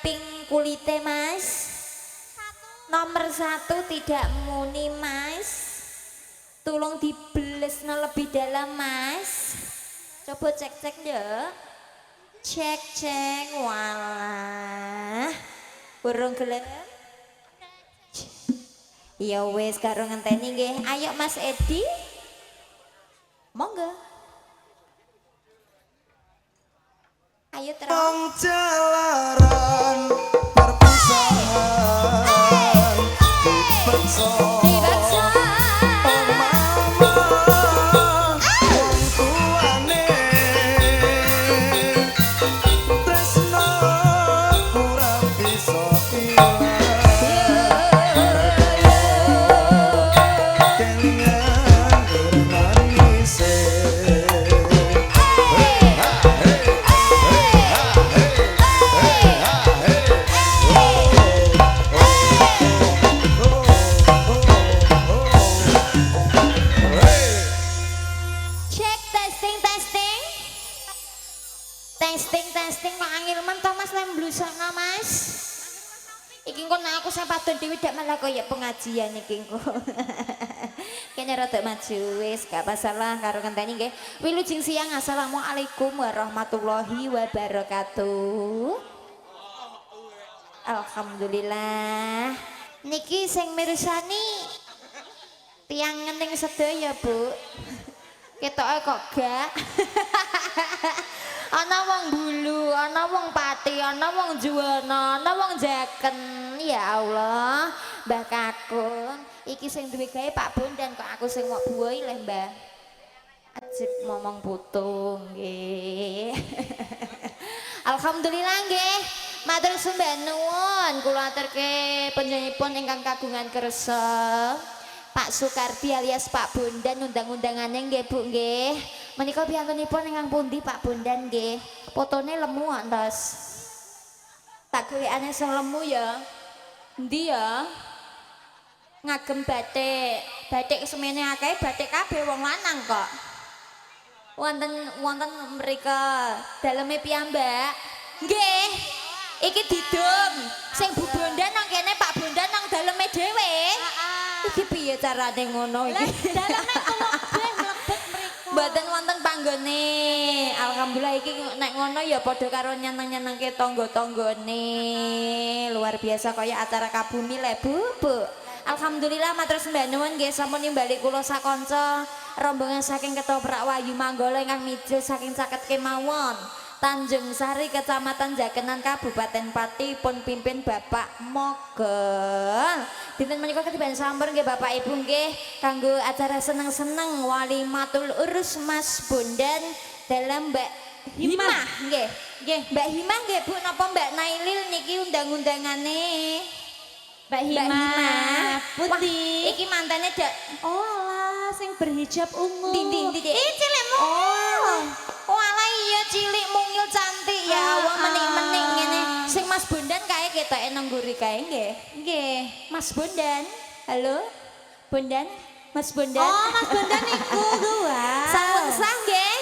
pink kulite Mas. Nomor 1 tidak muni Mas. Tolong diblesno lebih dalam Mas. Coba cek-cek ya. Cek-cek walah. Burung gelem. Ya wis karo ngenteni nggih. Ayo Mas Edi. Monggo. Ayo terus. Jalaran perpisahan dipaksa Testing kok angel men to Mas lem blusakno Mas. Iki engko nek aku sapadon dhewe dak malah kaya pengajian iki engko. Kene rada maju wis gak masalah karo ngenteni nggih. Wilujeng siang assalamualaikum warahmatullahi wabarakatuh. Alhamdulillah. Niki sing mirsani tiang ngening sedaya, Bu. Ketoke kok gak. Ana wong Bulu, ana wong Pati, ana wong Juwana, ana wong Jaken. Ya Allah, Mbah Kakung, iki sing duwe gawe Pak Bondan kok aku sing mok buai leh, Mbah. Ajib momong putu nggih. Alhamdulillah nggih. Matur sembah nuwun kula aturke panjenenganipun ingkang kagungan kersa. Pak Sukardi alias Pak Bondan undang-undangane nggih Bu nggih. Menika piyantunipun ingkang pundi Pak Bondan nggih? Fotone lemu ntos. Tak golekane sing lemu ya. Endi ya? Ngagem batik. Batik semene akeh, batik kabeh wong lanang kok. Wonten mriko daleme piyambak. Nggih. Iki didum. Sing Bu Bondan nang kene Pak Bondan nang daleme dhewe. Iki piye carane ngono iki? Daleme kelebet mlebet mriko. Mboten wonten panggone. Alhamdulillah iki nek ngono ya padha karo nyeneng-nyenengke tangga-tanggane. Luar biasa kaya acara kabumi le Bu. Alhamdulillah matur sembah nuwun nggih sampun nimbali kula sakanca rombongan saking Ketoprak Wayu Manggala ingkang mijil saking caket kemawon. Tanjung Sari Kecamatan Jakenan Kabupaten Pati pun pimpin Bapak Mogel. Dinten menika ketiban sampun nggih Bapak Ibu nggih kanggo acara seneng-seneng walimatul urus Mas Bondan dalam Mbak Himah nggih. Nggih, Mbak Himah nggih Bu napa Mbak Nailil niki undang-undangane? Mbak Himah. Putih. Iki mantane dak. Oh, sing berhijab ungu. Dinding. Ih, cilik mungil. Oh, alah iya cilik mungil cantik ya. Wah, mening-mening ngene. Sing Mas Bondan kae ketoke nang mburi kae nggih. Nggih, Mas Bondan. Halo. Bondan? Mas Bondan. Oh, Mas Bondan niku gua. Sampun sah nggih.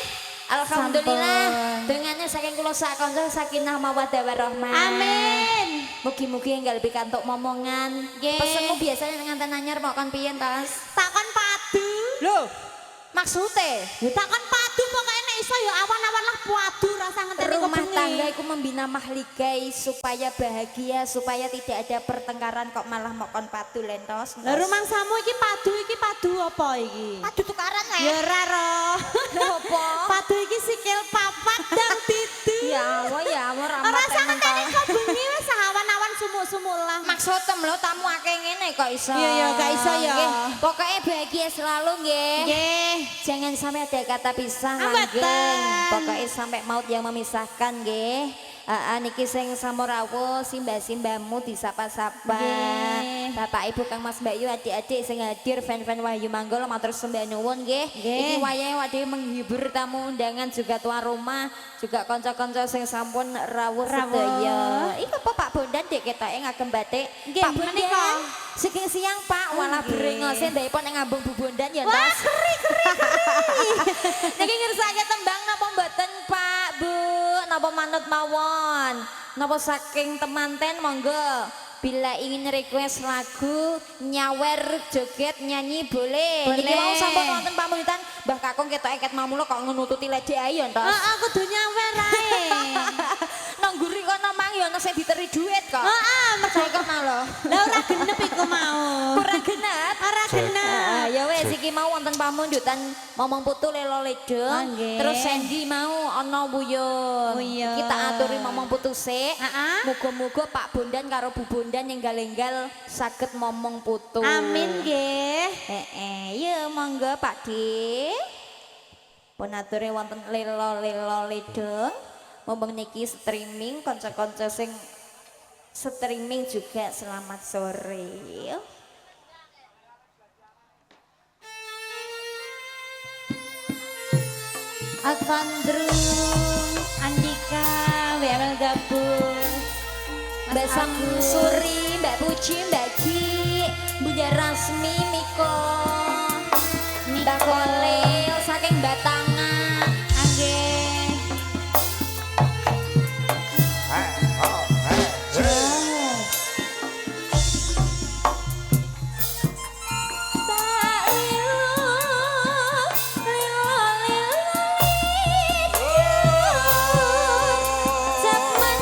Alhamdulillah. Dengane saking kula sak kanca sakinah mawaddah warahmah. Amin. Mugi-mugi enggal pikantuk momongan. Nggih. Pesenmu biasanya nganten anyar mau kon piye, Tos? Takon padu. Loh, maksude Ya takon padu pokoke nek iso ya awan-awan lah padu rasa ngenteni rumah kebengi. tangga iku membina mahligai supaya bahagia, supaya tidak ada pertengkaran kok malah mau kon padu lentos. Lah rumangsamu iki padu apa iki? Padu tukaran Ya ora roh. Apa? Padu iki sikil papat dan tidu. Ya Allah Ora ramat rasa ngenteni kebengi wis awan-awan sumuk-sumuk lah. maksud lo tamu akeh ngene kok iso. Iya, gak iso ya. Nggih, pokoknya bahagia selalu nggih. Nggih. Jangan sampai ada kata pisah Mboten. langgeng. Pokoknya sampai maut yang memisahkan nggih. Niki sing samurawuh simbah-simbahmu disapa-sapa. Nggih. Bapak Ibu Kang Mas Mbak Yu adik-adik sing hadir fan-fan Wahyu Manggala matur sembah nuwun nggih. Nggih. Iki wayahe wadhe menghibur tamu undangan juga tuan rumah, juga kanca-kanca sing sampun rawuh sedaya. Iki apa Pak Bondan dek ketoke ngagem batik. Nggih, Pak menika. Bondan. Saking siang Pak, walah Nggih. brengose ndakipun ing ngambung Bu Bondan ya, Wah, Tos. keri. Niki ngersake tembang napa mboten Pak, Bu? Napa manut mawon. Napa saking temanten monggo. Bila ingin request lagu, nyawer, joget, nyanyi boleh. Boleh. Niki mau sampun wonten pamundutan Mbah Kakung ketok eket mamula kok nututi Lady Ayu to. Heeh, kudu nyawer ae. Nang guri kono mang ya ana sing diteri dhuwit kok. Heeh, mergo Saya kono lho. lah ora genep iku mau. Kurang genep. Ora genep. Ya wes iki mau wonten pamundutan Momong Putu Lelo Ledeng. Nggih. Terus Sandy mau ana wuyung. Wuyung. Kita aturi Momong Putu sik. Heeh. Muga-muga Pak Bondan karo Bu Bondan enggal-enggal saged Momong Putu. Amin nggih. Ya monggo Pak D. Pun aturi wonten Lelo Ledeng. Mumpung niki streaming kanca-kanca sing streaming juga selamat sore. Alfandru, Andika, Bel Gabung, Mbak Samsuri, Mbak Puji, Mbak Ki, Bunda Rasmi, Miko, Mbak Kolil, saking Batangan, Angge, Mbak Zaman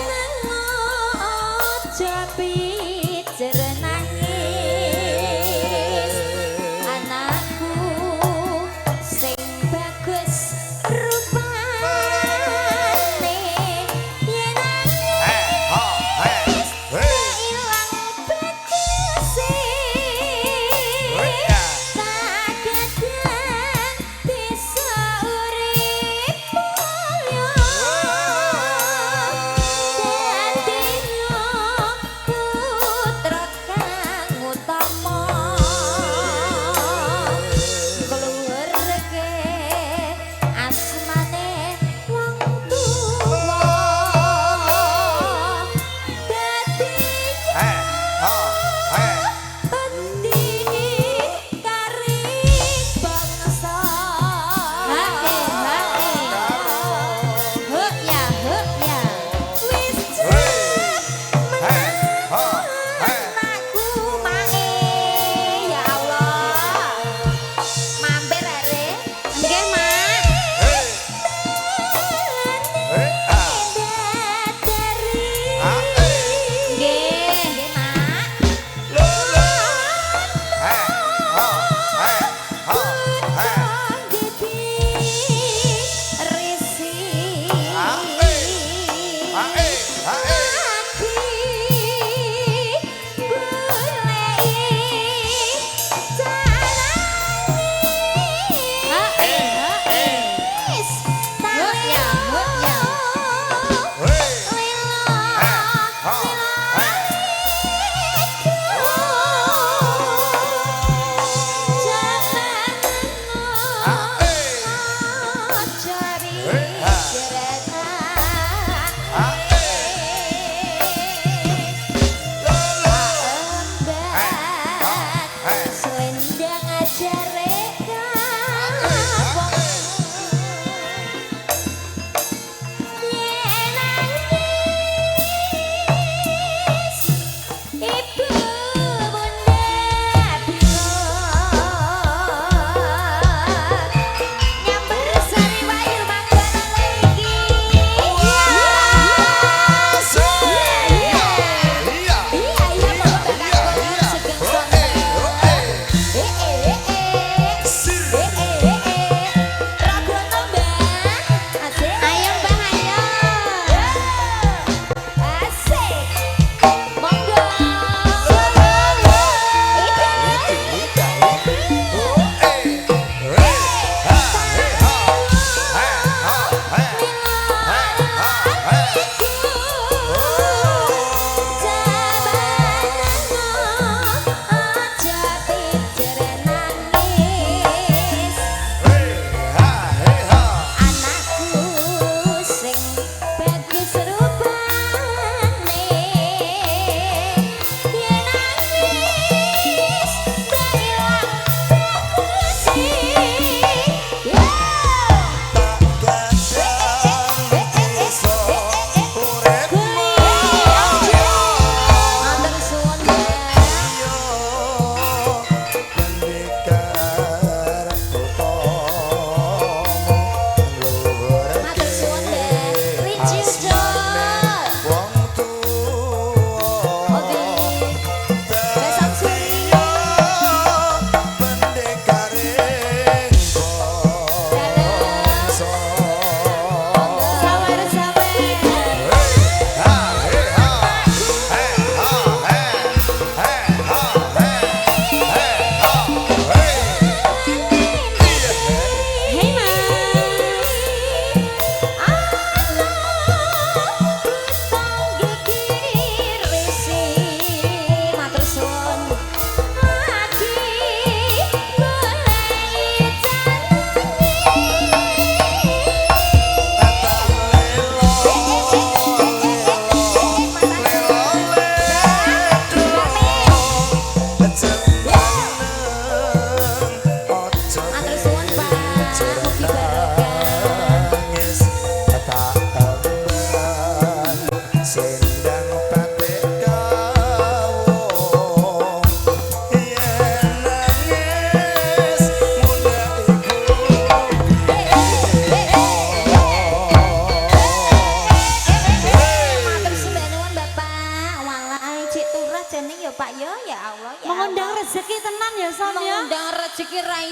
ngojapit jerenangis anakku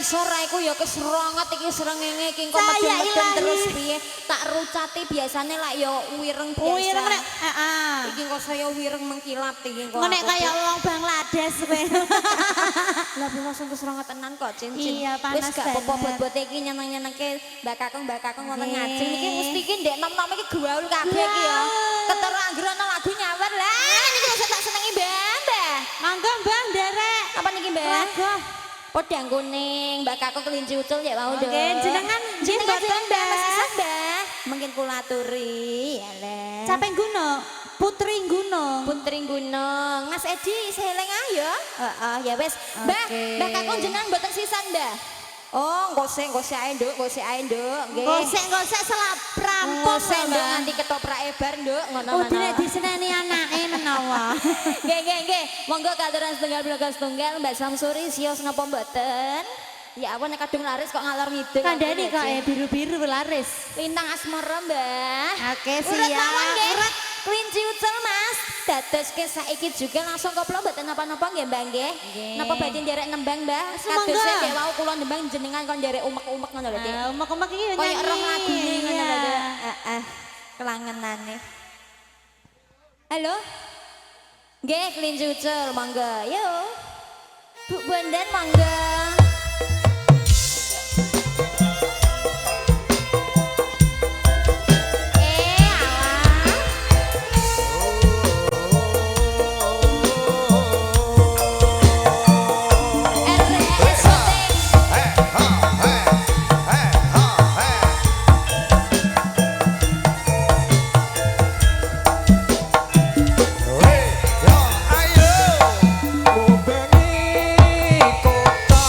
ngisor ae ku ya kesrongot iki srengenge iki kok Saya medun-medun ilahi. terus piye tak rucati biasane lak ya wireng biasa. Wireng nek heeh. Iki kok saya wireng mengkilap iki kok. Nek aku. kaya wong Bangladesh kowe. Lah bu langsung kesrongot tenan kok cincin. Iya, panas Wis gak apa-apa banget. bot-bote iki nyeneng-nyenengke Mbak Kakung wonten Nggih. ngajeng iki mesti iki ndek nom-nom iki gaul kabeh Lah. iki ya. Ketara anggere ana lagu nyawer lah niki kok tak senengi Mbak. Mangga Mbah nderek. Apa niki Mbak? Lagu. Podang kuning, Mbak Kakung kelinci ucul ya mau dong. Oke, jenengan jenengan mboten, Mbak, Mbak. masih Mbak. Mungkin kula aturi, alah. Capek Guno, Putri Gunung. Putri Gunung, Mas Edi seheleng ayo. Heeh, ya wes. Mbak, Oke. Mbak Kakung jenengan mboten sisan, Mbak. Oh, gosek ae, Nduk, gosek ae, Nduk. Nggih. Gosek selap rampung Gosek, Nduk, Mbak. nganti ketoprak ebar, Nduk, ngono Oh, dine diseneni anake menawa. Nggih. Monggo katuran setunggal blagas tunggal Mbak Samsuri sios napa mboten? Ya apa nek kadung laris kok ngalor ngidul. Kandhani kok biru-biru laris. Lintang asmara, Mbah. Oke, Urut siap. mawon nggih. Urut. Kelinci ucul, Mas. Dadoske saiki juga langsung koplo mboten napa-napa nggih, Mbah nggih. Nggih. Napa badhe nderek nembang, Mbah? Semangga. Kadose dek wau kula nembang jenengan kon nderek umek-umek ngono lho, Dik. Umek-umek iki yo Kayak nyanyi. roh lagune ngono lho, Dik. Iya. Heeh. Kelangenane. Halo? Nggih, kelinci ucul, monggo. Yo. Bu Bondan monggo. Hei, ya ayo, ku bengi kota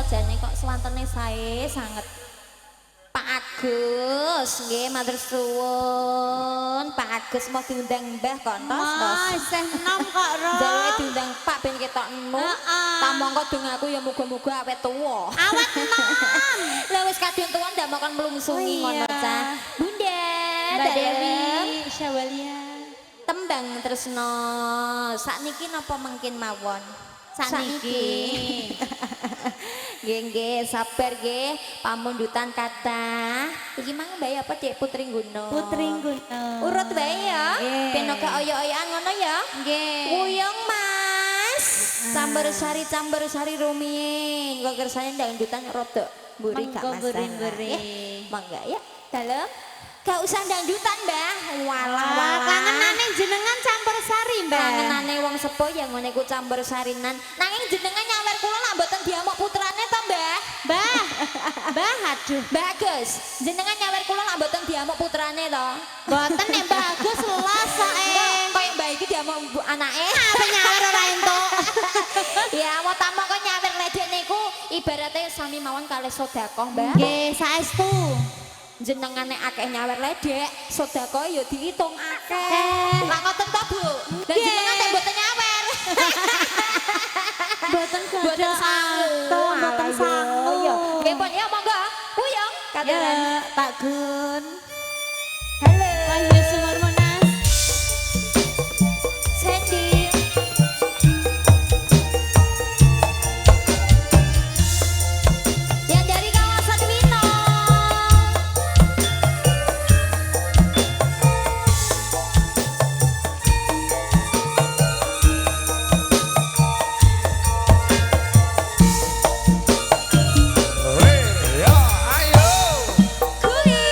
jane kok swantene sae sanget. Pak Agus, nggih matur suwun. Pak Agus mau diundang Mbah kontos, Tos. Isih enom kok, Ro. Jaluke diundang Pak ben ketok enu. Tamangka dong aku ya muga-muga awet tuwa. Awet enom. Lah wis kadung tuwa ndak makan melungsungi ngono cah. Bunda, Mbak dalem. Dewi Syawalia. Tembang tresno. Sakniki napa mungkin mawon? Sakniki. Nggih, sabar nggih. Pamundutan kathah. Iki mang bae apa Dek Putri Guno? Putri Guno. Urut bae ya. Nggih. Ben ora oyo-oyoan ngono ya. Nggih. Uyung Mas. Camber sari rumiyin. Kok kersane dangdutan rada mburi gak Monggo masalah. mburi-mburi. Mangga ya. Dalem. Gak usah dangdutan, Mbah. Walah, Wah, kangenane jenengan campur sari, Mbak. Kangenane wong sepo ya ngene ku campur sarinan. Nanging jenengan nyawer kula lak mboten diamuk putrane to, Mbah. Mbah, aduh. Bagus. Jenengan nyawer kula lak mboten diamuk putrane to. Boten nek bagus los soe. Koyo Mbah iki diamuk anake. Apa nyawer ora entuk? Ya, mau tamu kok nyawer ledek niku ibaratnya sami mawon kalih sedekah, Mbah. Nggih, saestu. Jenengane akeh nyawer ledek, sedekah ya diitung akeh. Lah ngoten to, Bu? Lah jenengan nek mboten nyawer. Boten Mboten sangu. Boten sangu. Ya, nggih pun ya monggo. Uyung kateran. Ya, Pak Gun. Halo. Wahyu Sumur Monas. Sandy. Yang dari kawasan Minong. Hei, ya, ayo. Kuli.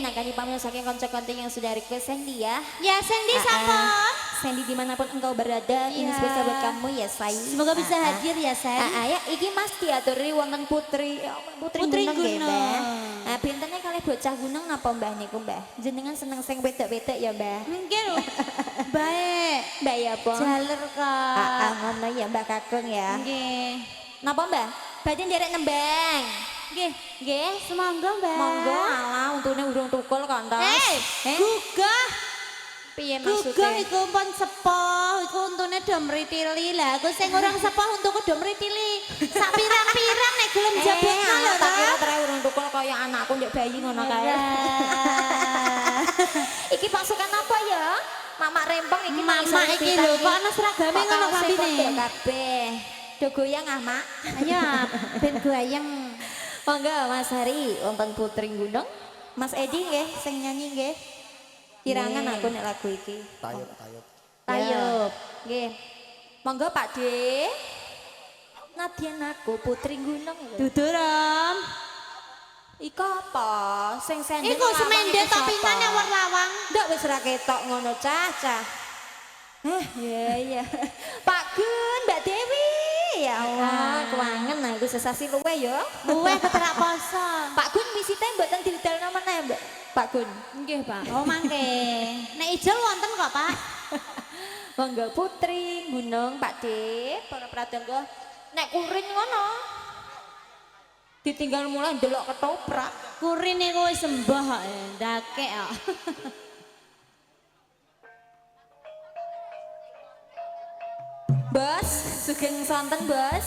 nakani pamit saking konco-konco yang sudah request Sandy ya. Ya Sandy sampun. Sandy dimanapun engkau berada, ini Iya. spesial buat kamu ya sayang. Semoga bisa hadir ya Sen. Ya iki Mas diaturi wonten Putri Putri Gunung nggih, Gunung. Mbah. Bintangnya kali bocah gunung napa Mbah niku Mbah? Jenengan seneng sing wedok-wedok ya Mbah? Mungkin lho. Baik. Mbah ya apa? Jaler kok. Ngono ya Mbah Kakung ya. Nggih. Napa Mbah? Badhe nderek nembang. Nggih. Nggih. Semangga, Mbak. Monggo alah untune urung tukul kok entos. Gugah. Piye Gugah maksudnya? iku pun sepoh, iku untune do mritili lah. Aku sing urang sepoh untuku do mritili. Sak pirang-pirang nek gelem jabutno lho tak ta. kira tre urung tukul kaya anakku ndek bayi ngono kae. Iki pasukan apa ya? Mamak rempong iki Mama iki lho, kok ana seragame ngono klambine. Kabeh. Do goyang ah, Mak. Ayo, ben goyang. Monggo Mas Hari, wonten Putri Gunung. Mas Edi nggih sing nyanyi nggih. Kirangan Nggih. aku nek lagu iki. Tayub. Tayub. Nggih. Monggo Pak De. Nadyan aku Putri Gunung lho. Dudu Rom. Iku apa? Sing sendel. Iku semende topingan yang warlawang. Ndak wis ra ketok ngono cah. Iya. Pak Gun, Mbak Dewi. Ya Allah, kewangen aku sesasi luwe ya. Luweh keterak poso. Pak Gun visite mboten didalno meneh, Mbak. Pak Gun. Nggih, Pak. Oh, mangke. Nek ijol wonten kok, Pak. Monggo Putri Gunung, Pak De, para pradangga. Nek kuring ngono. Ditinggal mulai ndelok ketoprak. Kurin niku wis sembah kok, ndakek kok. Bos, sugeng sonten, Bos.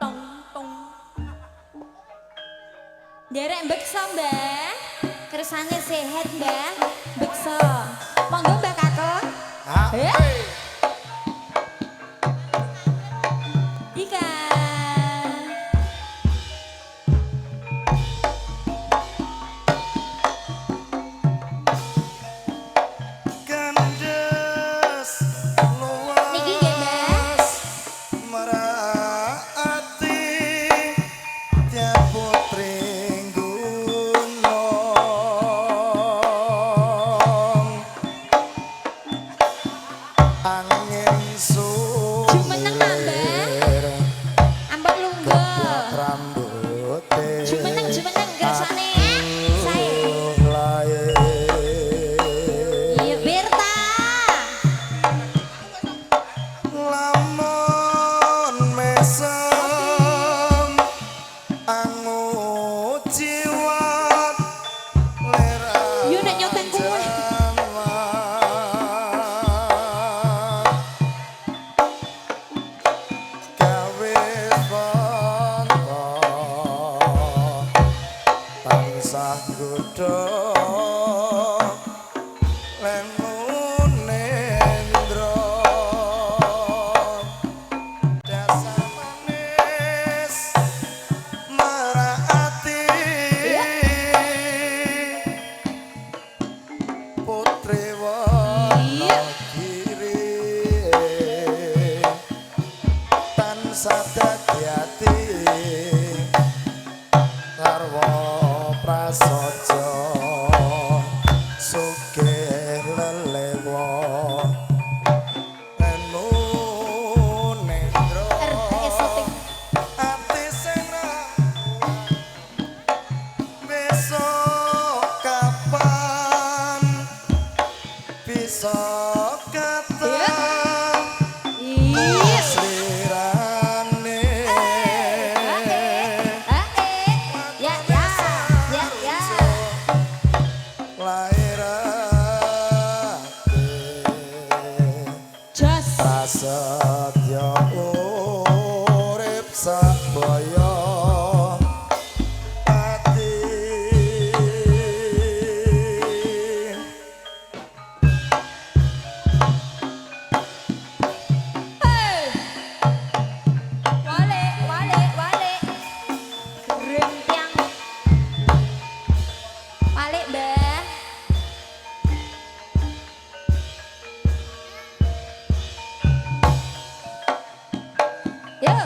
Tong tong. Derek beksa, Mbah. Kersane sehat, Mbah. Beksa. Monggo Mbah Kakung. Ika. Kandes Niki nggih, Mbah. luas meraati tiap putri gunung angin Jumeneng, Mbah. Ambek lungguh. rambute Jumeneng kersane. Sae. Iya, Birta. Lamun mesem angu jiwat lera Yo nek nyoteng kuwe. gawe foto tansah godhong lenune ndro dasar manis meraati putri Wonogiri tansah dadi ati sarwa prasaja sugih lelewa enune ndro syuting. ati sing besok kapan bisa ketemu Iya. slirane Ya. lairake Jos. prasetya urip sabaya ati Wale. Grentyang. Balik, Mbah. Yo.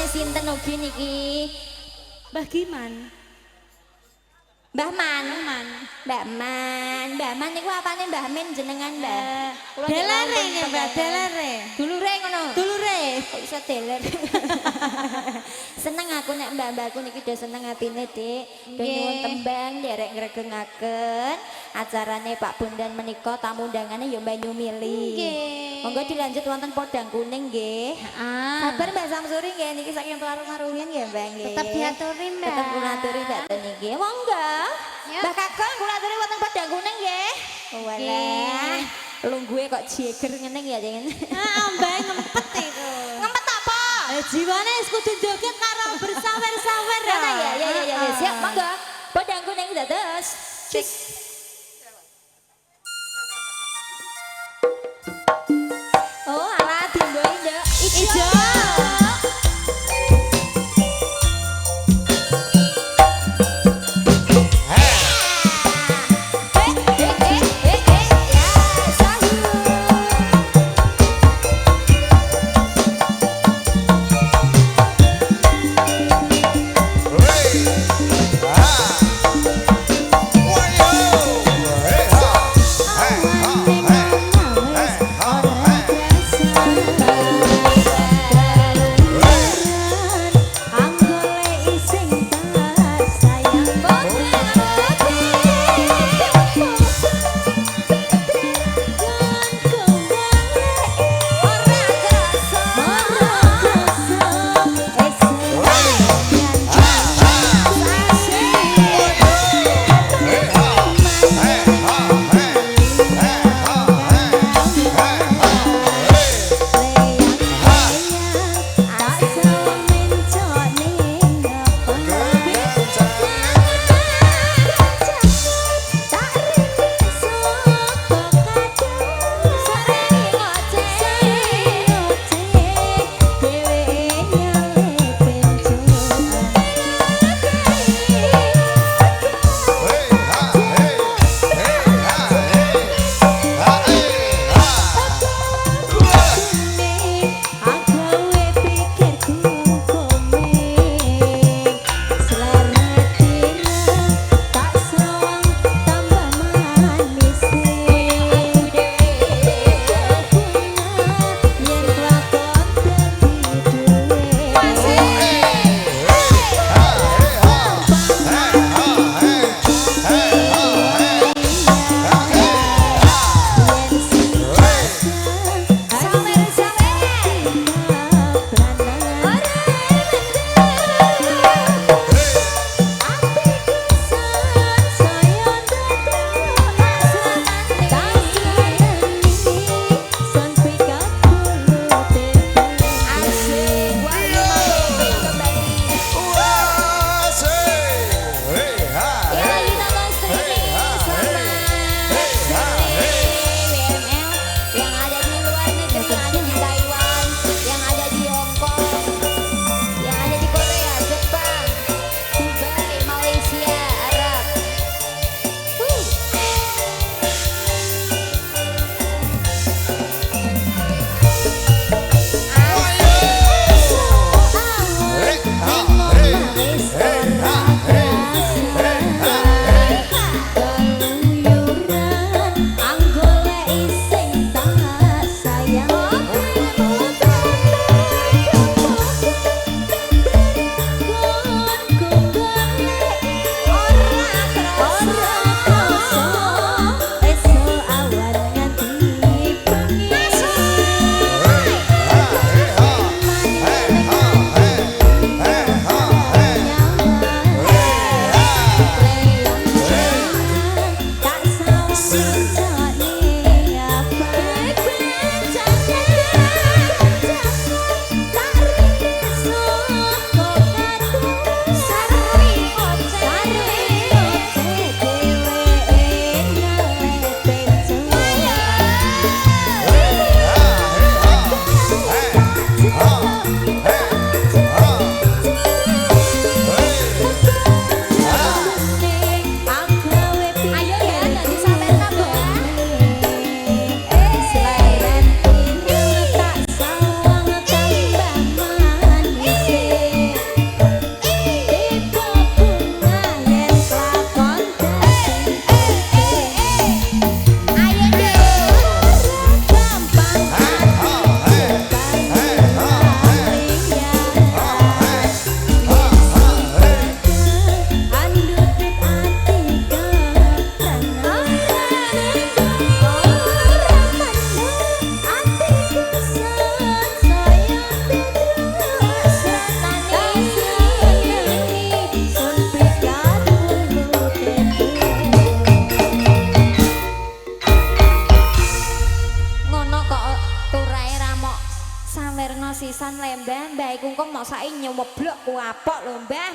asline sinten ugi niki? Mbah Giman. Mbah Man. Man. Mbah Man niku apane Mbah Min jenengan, Mbah? Kula nek Delere wonten nih Mbak, pengen. delere. Dulure ngono. Dulure. Kok iso deler. Seneng aku nek mbah-mbahku niki do seneng atine, Dik. Do Nggih. nyuwun tembang derek ngregengaken acarane Pak Bondan menika tamu undangane ya Mbak Nyumili. Nggih. Monggo dilanjut wonten Podang Kuning nggih. Ah. Sabar Mbak Samsuri nggih niki saking larung-larungin nggih Mbak nggih. Tetep diaturi, Mbak. Tetep kula aturi Mbak niki. Monggo. Ya. Mbak Kakang kula aturi wonten Podang Kuning nggih. Walah. Lungguhe kok jeger ngene ya, Jen. Ah, Mbak ngempet iku. Ngempet apa? Jiwane wis kudu joget karo bersawer-sawer. Ya, siap, monggo. Podang Kuning dados. Cik. Oh, alah dimboi nduk. Ijo. Ya, sahur. Hey, ah, wayo. Mbah iku kok mosake nyeweblok ku apok lho Mbah.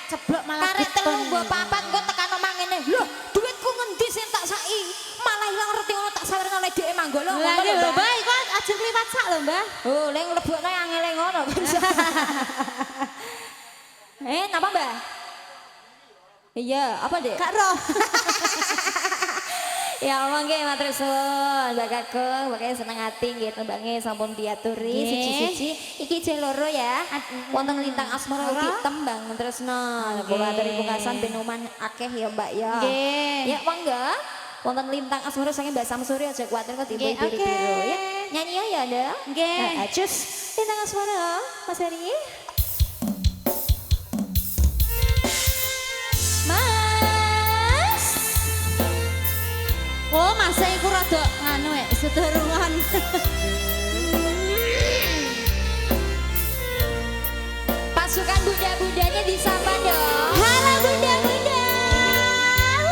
Ceblok malah Karete dikon. mbok papat engko tekan omah ngene. Lho, duitku ngendi sing tak saki? Malah ilang ngerti ngono tak sawerno oleh dhek manggolo Lah ngono iki lho lho, Mbah. Mbah, iku aja kliwat sak lho, Mbah. Oh, lek nglebokno angele ngono. Napa Mbah? Iya, apa Dek? Kak Roh. Ya Allah nggih matur suwun Mbak Kakung, makanya seneng ati nggih tembange sampun diaturi Nggih. siji-siji. Iki jek loro ya. Wonten lintang asmara ugi tembang tresno. Kula aturi pungkasan ben oman akeh ya Mbak ya. Nggih. Ya monggo. Wonten lintang asmara saking Mbak Samsuri aja kuwatir kok Nggih, dibiru biru ya. Nyanyi ya Anda. Nggih. Cus lintang asmara Mas Heri. Mas. Oh, masa iku rada nganu sedurungan. Pasukan bunda-bundanya disapa dong. Halo bunda-bunda.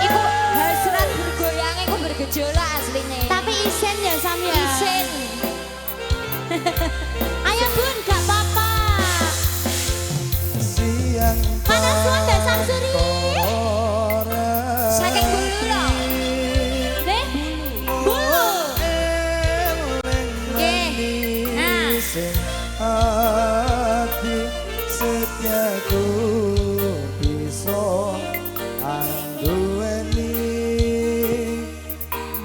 Iku hasrat bergoyang, iku bergejolak aslinya. Tapi isen ya Sam ya. Isin. Ayo Bun, gak apa-apa. siang Mana suan Mbak Samsuri? Saking bulu loh. Deh, bulu. Nggih. Nah. sing ati setiaku bisa angguweni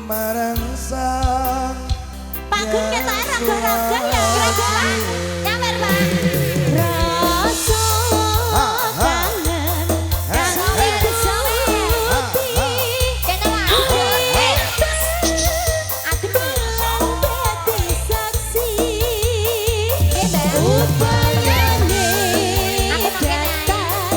marang sang Panggung kita raga-raga ya. Kira-kira nyawer Pak. Rasa kangen kangen kesuti. Kena lah. Dadi saksi. Mbak. Upayane Aku mau kena. datang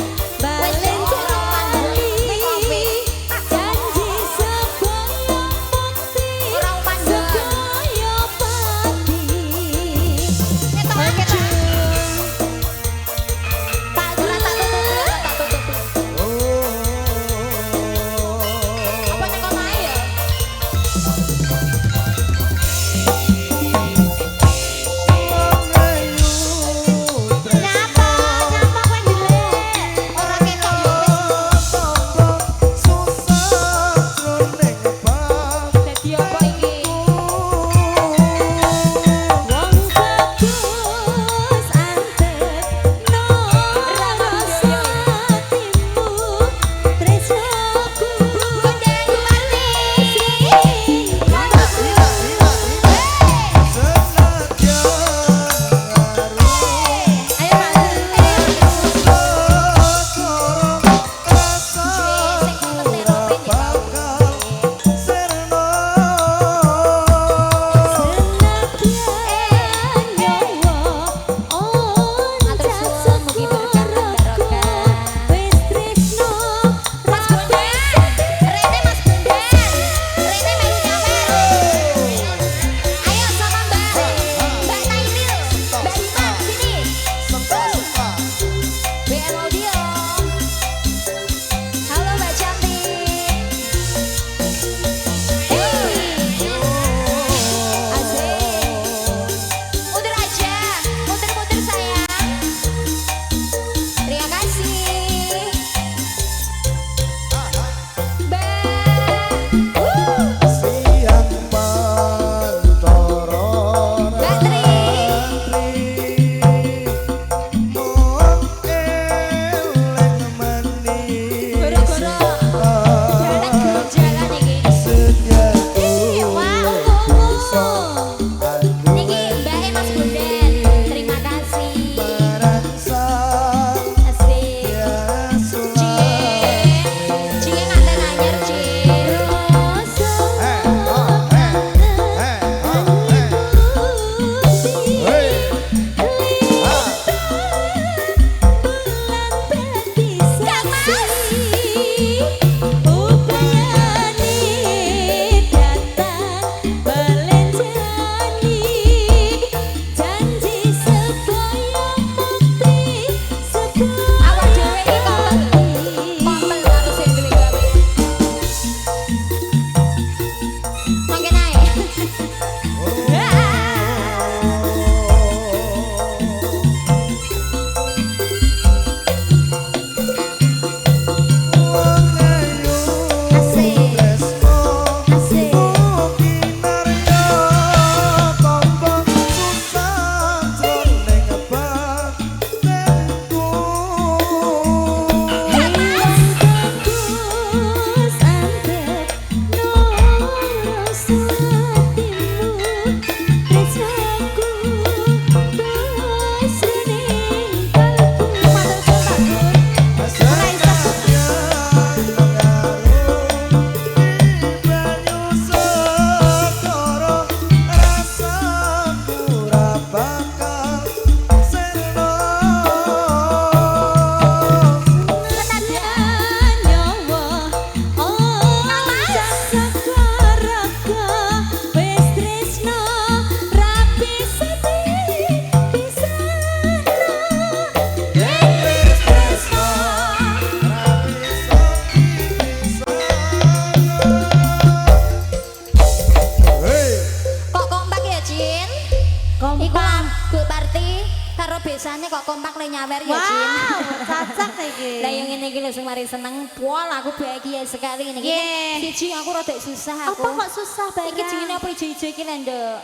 nyawer ya, Jin. Wow, cocok iki. Lah yang ngene iki lho sing mari seneng pol aku bahagia sekali ngene iki. Nggih. Siji aku rada susah aku. Apa kok susah banget? Iki jenenge apa ijo-ijo iki lho, Nduk?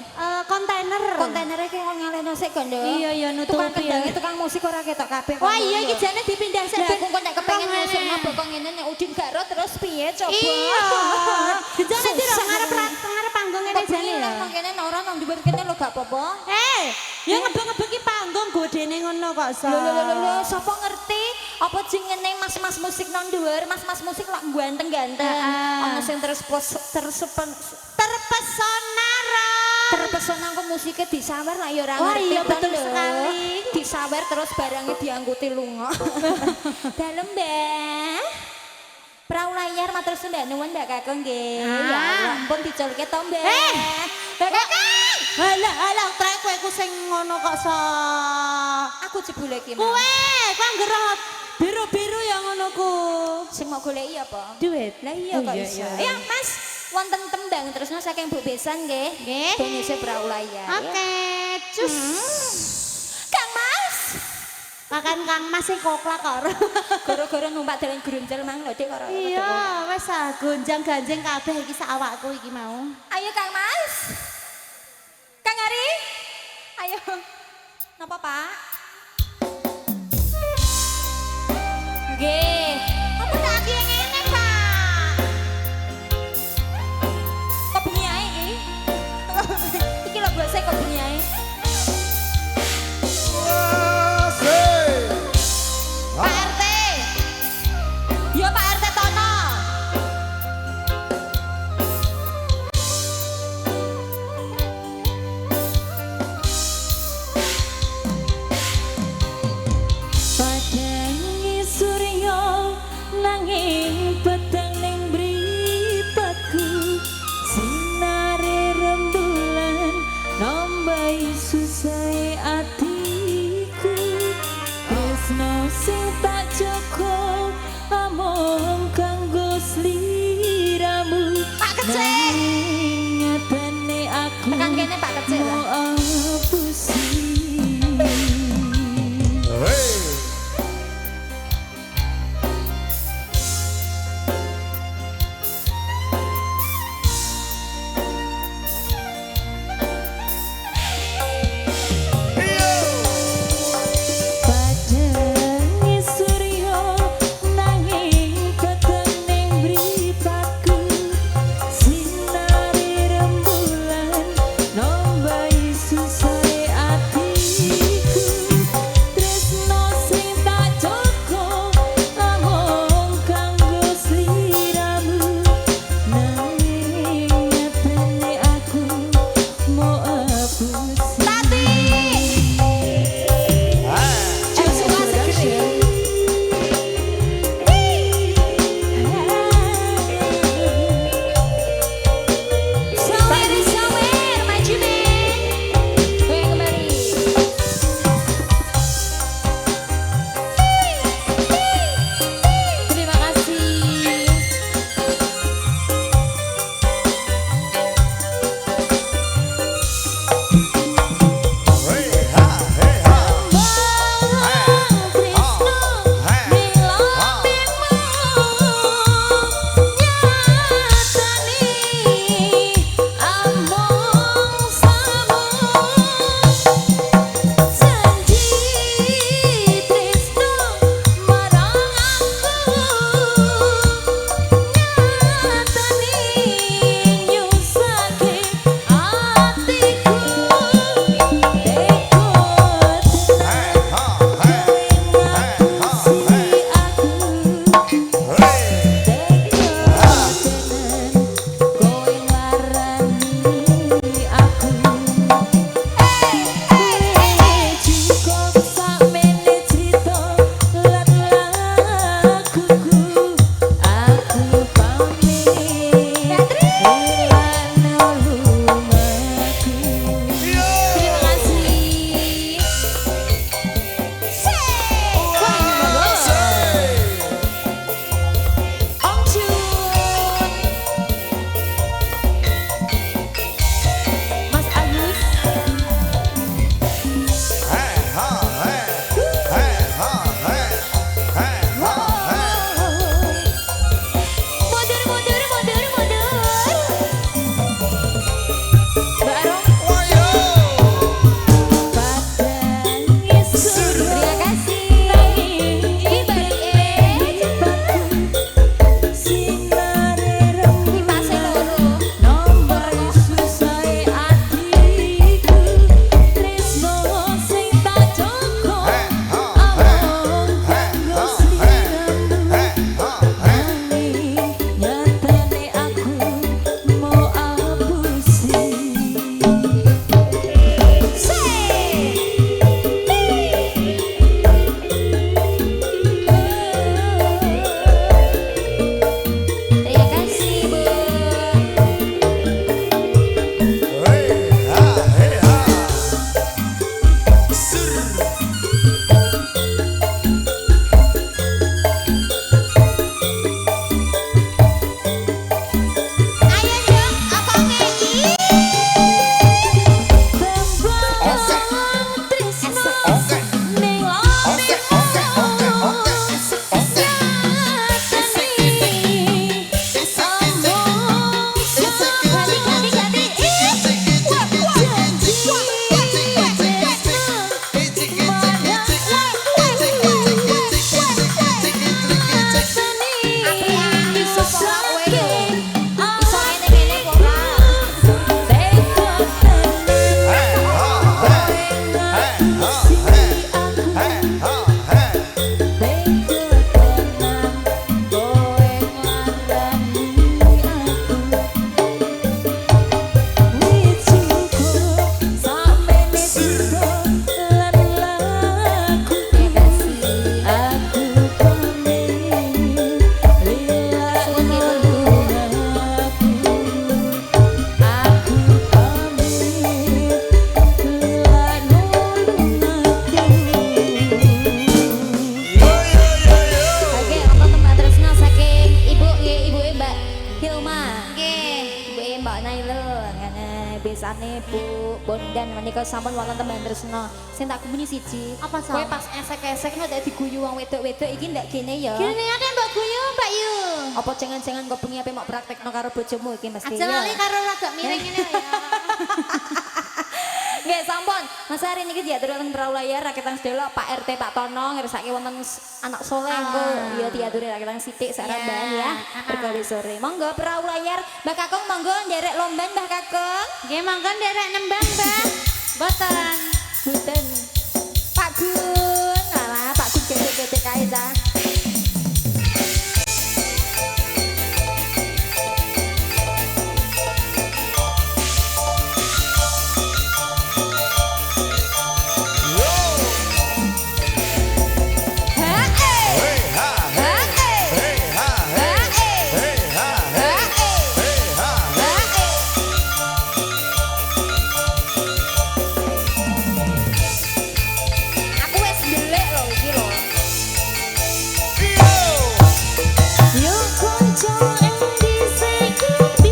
Kontainer. Kontainer iki kok ngaleno sik kok, Nduk. Iya, iya, nutupi Tukang kendangnya tukang musik ora ketok kabeh. Wah, iya iki jane dipindah sik. Lah aku kok nek kepengen Rong musik ngene. napa kok ngene nek Udin gak ro terus piye coba. Iya. Jane di Susah. ngarep panggung ngene Kok jane piye ya. nang kene ora nang dhuwur kene lho gak apa-apa. Ya ngebeng-ngebeki panggung godene ngono kok, Sa. Lho, sapa ngerti apa jenenge mas-mas musik nang dhuwur, mas-mas musik lak ganteng-ganteng. Ana sing Terpesona Ra. terpesona kok musiknya disawer lah ya ora Wah, ngerti iya, toh, betul lho. sekali. Disawer terus barangnya diangkuti lunga. Dalem, Mbah. Prau layar matur sembah nuwun Mbak Kakung nggih. Ya Allah, ampun diculke to, Mbah. Mbak Kakung. Halah, trek kowe ku sing ngono kok, Sa. Aku jebule iki, Mas. Kowe kok nggerot biru-biru ya ngono ku. Sing mau goleki apa? Duit. Lah iya kok iso. Ya, Mas, wonten tembang terusno saking Bu Besan nggih. Nggih. Bonuse prau layar. Oke, cus. Kang Mas. Makan Kang Mas sing koklak kok. Gara-gara numpak dalan grunjel mang lho Dik karo. Iya, wis gonjang-ganjing kabeh iki sak awakku iki mau. Ayo Kang Mas. Kang Ari. Ayo. Napa Pak? Nggih. Apa tak ki ngene Pak? Kok bengi ae iki? Iki lho bose kok bengi ae. Pak RT. Yo Pak RT Tono. Padangi surya nanging petang ning mripatku sinare rembulan nambahi susahe atiku tresno sing tak joko among kanggo sliramu Pak Kecik. nanging nyatane aku Tekan kene Pak Kecik lah. mau apusi. Padangi surya tresnane Bu Bondan menika sampun wonten tembang tresna. Sing tak gumuni siji. Apa, Sa? Kowe pas esek-esek nek diguyu wong wedok-wedok iki ndak kene ya. Gini ate Mbak Guyu, Mbak Yu. Apa jangan-jangan kok bengi ape mau praktekno karo bojomu iki mesti Aja lali ya. karo rada miring ngene ya. Nggih sampun. Mas hari niki diatur wonten perahu layar rakitan sedelo Pak RT Pak Tono ngersake wonten anak soleh engko ya diaturi rakitan sithik sak rambahan ya. Berkali sore. Monggo perahu layar Mbak Kakung monggo nderek lomban Mbak Kakung. Nggih mangga nderek nembang, Mbak. Boten. Mboten. Pak Gun. Alah Pak Gun gede-gede kae ta. Aku wis ndelek lho iki lho. Yo konco endi sekepi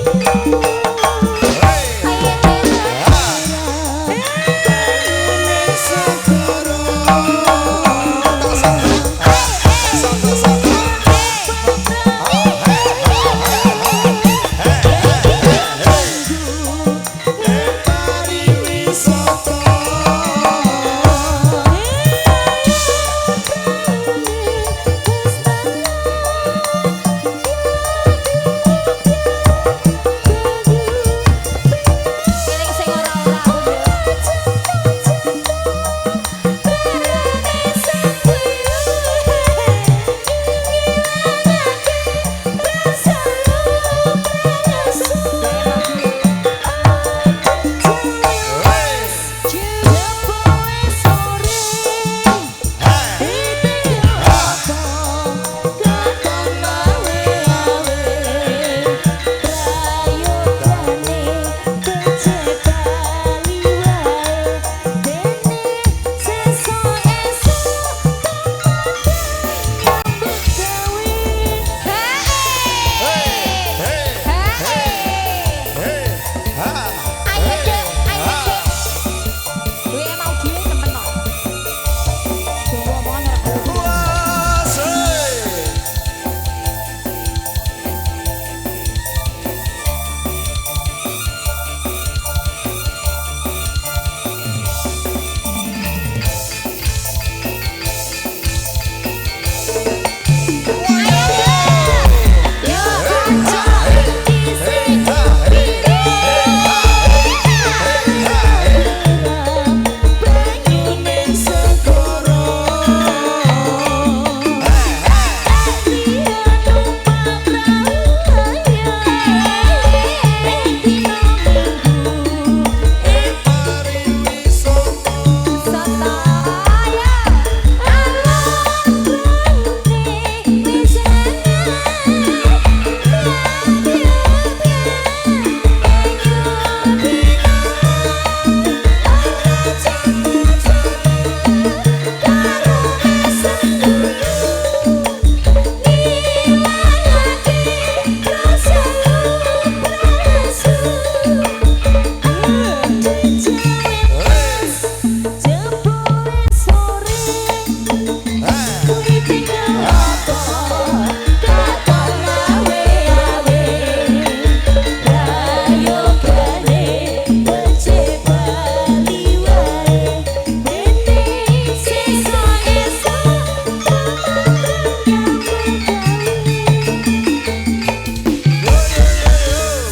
Eling sing ora-ora aku ndelok. Ayo Dek, ayo Dek. Kowe mau dhewe temen kok. Jowo omongan ora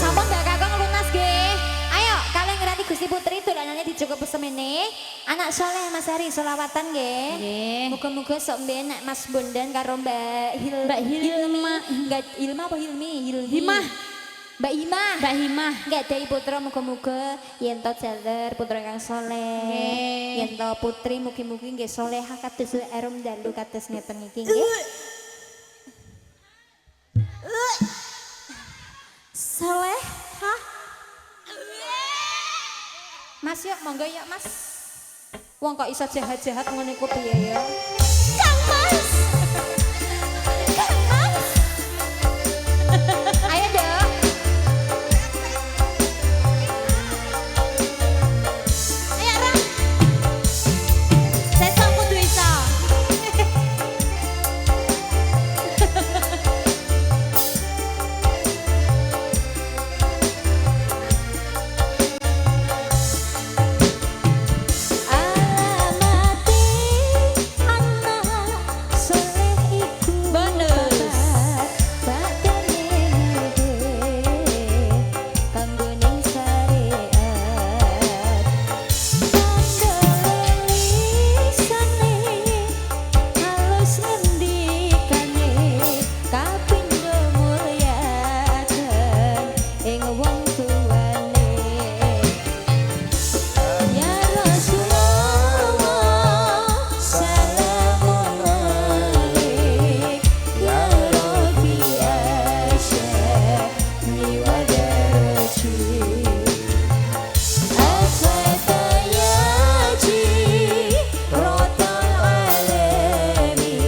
Sampun Mbak Kakung lunas nggih. Ayo kalian ngerti Gusti Putri dolanane dicukup semene. Anak soleh Mas Hari selawatan nggih. Nggih. Muga-muga sok mben nek Mas Bondan karo Mbak Hilma. Enggak Hilma apa Hilmi? Himah. Mbak Himah. Mbak Himah. Enggak dai putra muga-muga yen to jaler putra kang soleh. Nggih. Yen to putri mugi-mugi nggih solehah kados erum dalu kados ngeten iki nggih. Soleh, hah? Mas yuk, monggo yuk Mas. Wong kok iso jahat-jahat ngono iku piye ya? Kang Mas. Kang Mas. Ayo dong. wis ngendikane kapindo mulyaken ing wong tuwane. Ya Rasulullah salamun alaik ya Rabbi asyafni wa daraji aswata ya ji rotal alami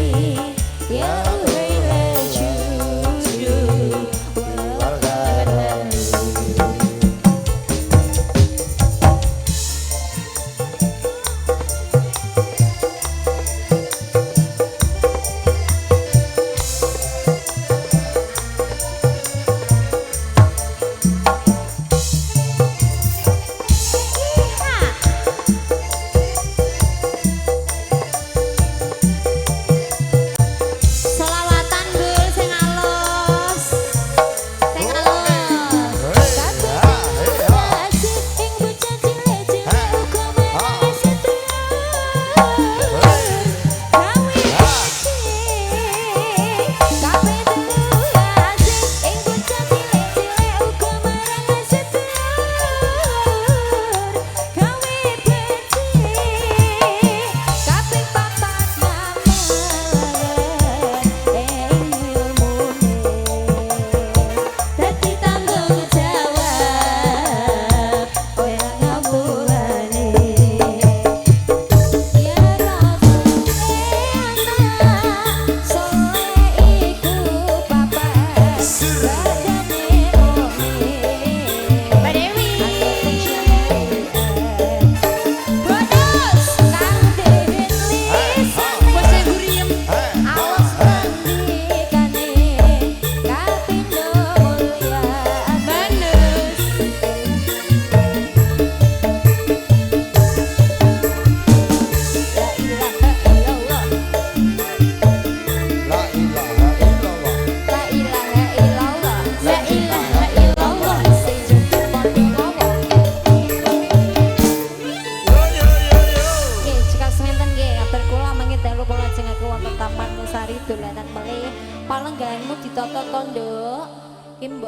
ya waila judu wal karami. Selawatan Dul sing alus. Sing alus. Asik ing bocah cilik-cilik uga meneh setia. Gawe kabeh dulu asik ing bocah cilik-cilik uga meneh setia. Gawe becik kabeh papat namalan ing ilmune. Dadi tanggung jawab ora ngapurane. Ya Rasul anak soleh iku papat badane romi. Badewi. Bonus kang dewen lisane Bose guriem. awas pendikane kapindo mulya Banus. la ilaha illallah La ilaha illallah. la ilaha illallah la ilaha illallah sing padha ngomong. Nggih, jika semanten nggih ngatur kula mangke dalu kula jengaken wonten Taman Sari dolanan melih palengganmu ditata tondo. Ki mbok